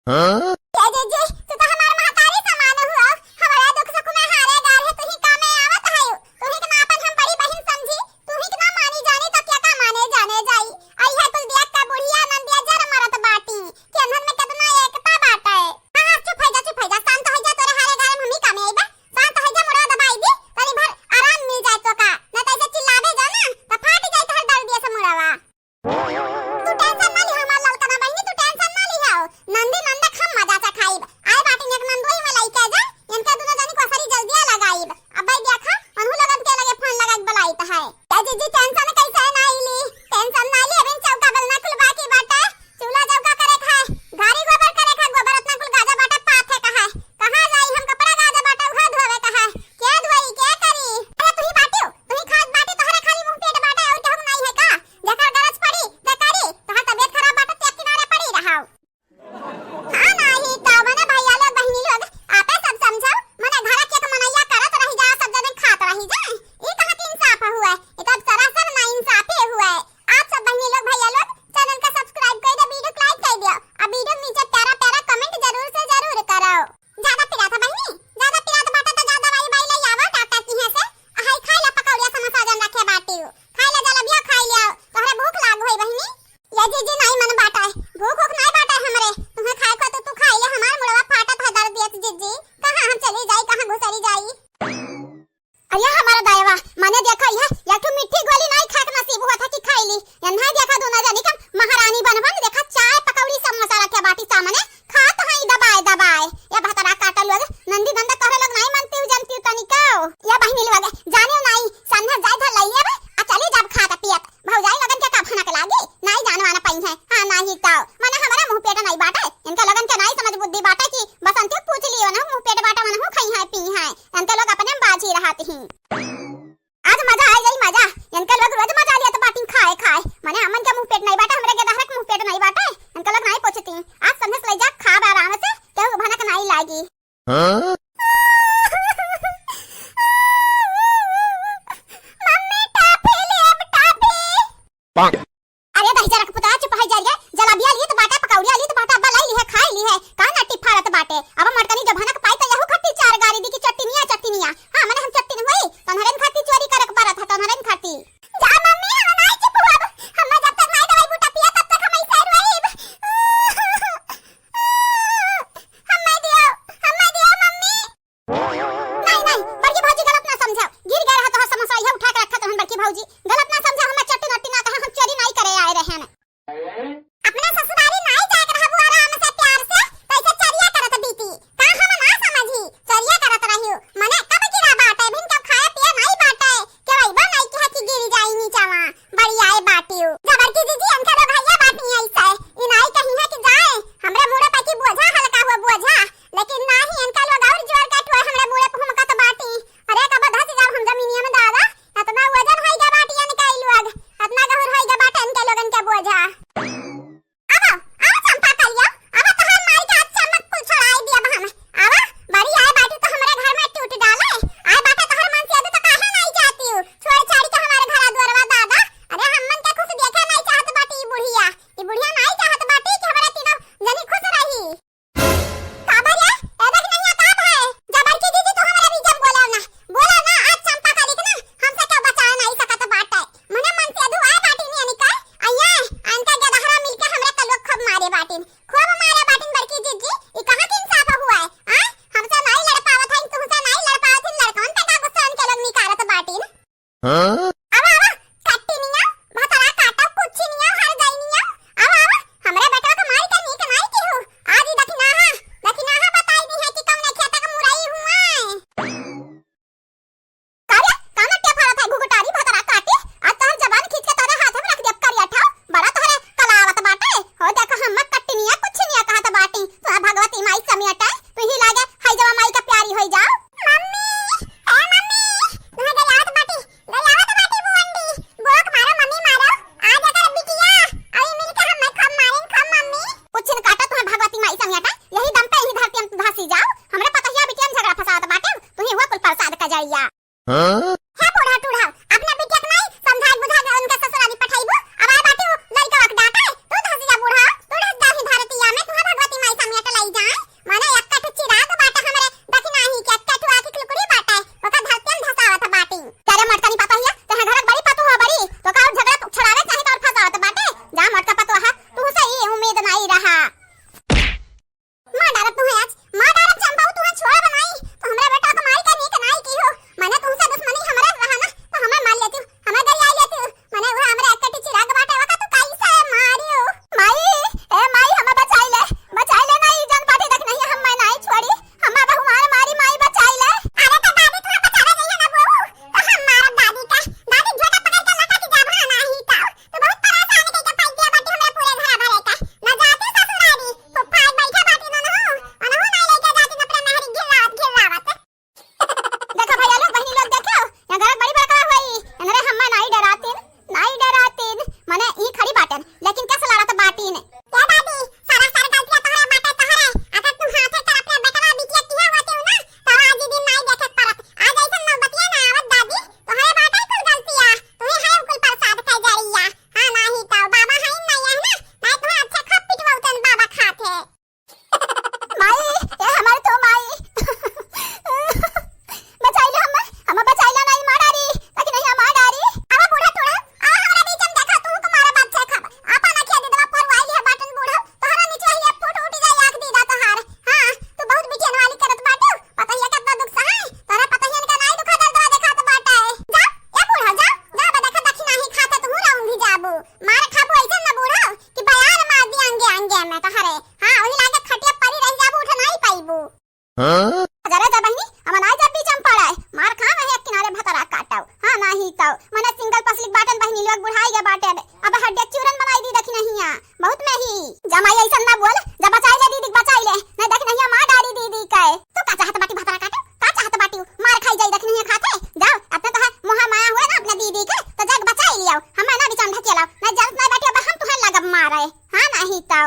हाँ? अरे दही रख पुता चुप है जा रे जलाबिया लिए तो बाटा पकौड़िया लिए तो बाटा अब्बा लाई ली है खाई ली है का नट्टी फाड़त बाटे अब मर्दनी जो भनक पाई तो यहू खट्टी चार गाड़ी दी की चट्टनिया हां माने हम चट्टन होई तनहरन खाती चोरी करक बारत है तनहरन खाती जा मम्मी हम नहीं चुप हुआ हम जब तक नहीं दवाई बूटा पिया तब तक हम ऐसे रही हम नहीं दिया मम्मी नहीं बड़की भौजी गलत ना समझाओ गिर गया है तो समोसा यह उठा के रखा तो हम बड़की भौजी गलत ना समझाओ हम चट्टी नट्टी ना कहा हम चोरी नहीं करे आए रहे हैं अपना ससुराली नहीं जाके रहबू आराम से प्यार से कैसे चरिया करत बीती का हम ना समझी चरिया करत रहियो मने कब गिरा बाटे बिन कब खाए पिए नहीं बाटे के वैबा नहीं के हकी गिर जाई नीचावा बड़ी आए बाटियो जबर की दीदी हमके लो भैया बाटी ऐसे ई नहीं कहीं है कि जाए हमरे मुड़े पे की बोझा हल्का हुआ बोझा लेकिन नहीं इनका लोग और जोर काटवा हमरे मुड़े पे हमका तो बाटी अरे का बधा से जब हम जमीनिया में दादा इतना वजन है के बाटिया निकाल लोग इतना गहुर है के बाटे इनके लोगन के बोझा हाँ? हाँ? है बूढ़ा टूढ़ा अपना बिटिया के नहीं समझाई बुझा के उनका ससुराली पठाइबो अब आय बाटी लइका वक डाटा तू धसिया बूढ़ा तू ढस दाही भारतीया में तू भगवती माई सामने टलाई रहा मां डारब तू है आज मां डारब चंपाऊ तू छोड़ बनाई तो हमरा बेटा को मारी का नहीं कनाई की हो माने तुमसे दुश्मनी हमरा रहा ना तो हमें मार लेती हमें घर आ लेती माने वो हमरा एकटी चिराग बाटे वका तू कैसे मारियो माई ए माई हमें बचाई ले नहीं जन पाटी देख नहीं हम मैं नहीं छोड़ी हमें बहु मार मारी माई बचाई ले अरे तो दादी तू बचावे नहीं है ना बहू तो हम मार दादी का दादी झोटा पकड़ के लटा की जाबा नहीं था तो बहुत परेशान के पाई दिया बाटी हमरा पूरे घर भरे का न जाती ससुरारी तो फाड़ बैठा बाटी न हो और हो नहीं लेके जाती न अपने नहरी गिरावत देखो भैया लोग बहनी लोग देखो यहां घर बड़ी बड़का होई अरे हम नहीं डरातीन माने ई खड़ी बाटन लेकिन कैसे लड़ा तो बाटी ने क्या दादी सारा गलतियां तोहरे बाटे तोहरे अगर तू हाथे कर अपने बेटवा बिटिया किया होते हो ना तो आज दिन नहीं देखे परत आज ऐसा न बतिया ना आवत दादी तोहरे बाटे कुल गलतियां तुम्हें है कुल प्रसाद खाई जा रही है हां नहीं तो बाबा है नहीं है ना नहीं तो अच्छा खप पिटवाउतन बाबा खाते माई ये हमारे तो माई बचाई ले हम बचाई ले नहीं मारारी लेकिन नहीं मार डारी अब बूढ़ा तोड़ा आ हमरा बीच में देखा तू तुम्हारा बच्चा खब आपा ना खेदी दवा पर वाई है बाटन बूढ़ा तोहरा नीचे ही फुट उठ जाए आंख दीदा तोहार हां तू बहुत बिटियन वाली करत बाटू पता है कितना दुख सहाय तोरा पता है इनका नहीं दुखा दर्द देखा तो बाटा है जा ए बूढ़ा जा देखा दक्षिणा ही खाते तू रहूंगी जाबू मार खाबू ऐसे ना बूढ़ा कि बयान मार दी अंगे में तोहरे हां ओही लागे खटिया परी रह जाबू उठ नहीं पाईबू Huh? जरा जा बहनी हम ना जब बीच में पड़ा है मार खा है एक किनारे भतरा काटाओ हां नहीं तो मने सिंगल पसलिक बाटन बहनी लोग बुढ़ाई के बाटे अब हड्डी चूरन बनाई दी देखी नहीं है बहुत में ही जमाई ऐसा ना बोल जब बचाई ले दीदी बचाई ले नहीं देख नहीं मार डारी दीदी के तो का चाहत बाटी भतरा काटे का चाहत बाटी मार खाई जाई देख नहीं खाते जाओ अपने तो मोहा माया हुए ना अपने दीदी के तो जग बचाई लियो हम ना बीच में ढकेलाओ नहीं जल्द नहीं बैठे अब हम तुहे लगब मारे हां नहीं तो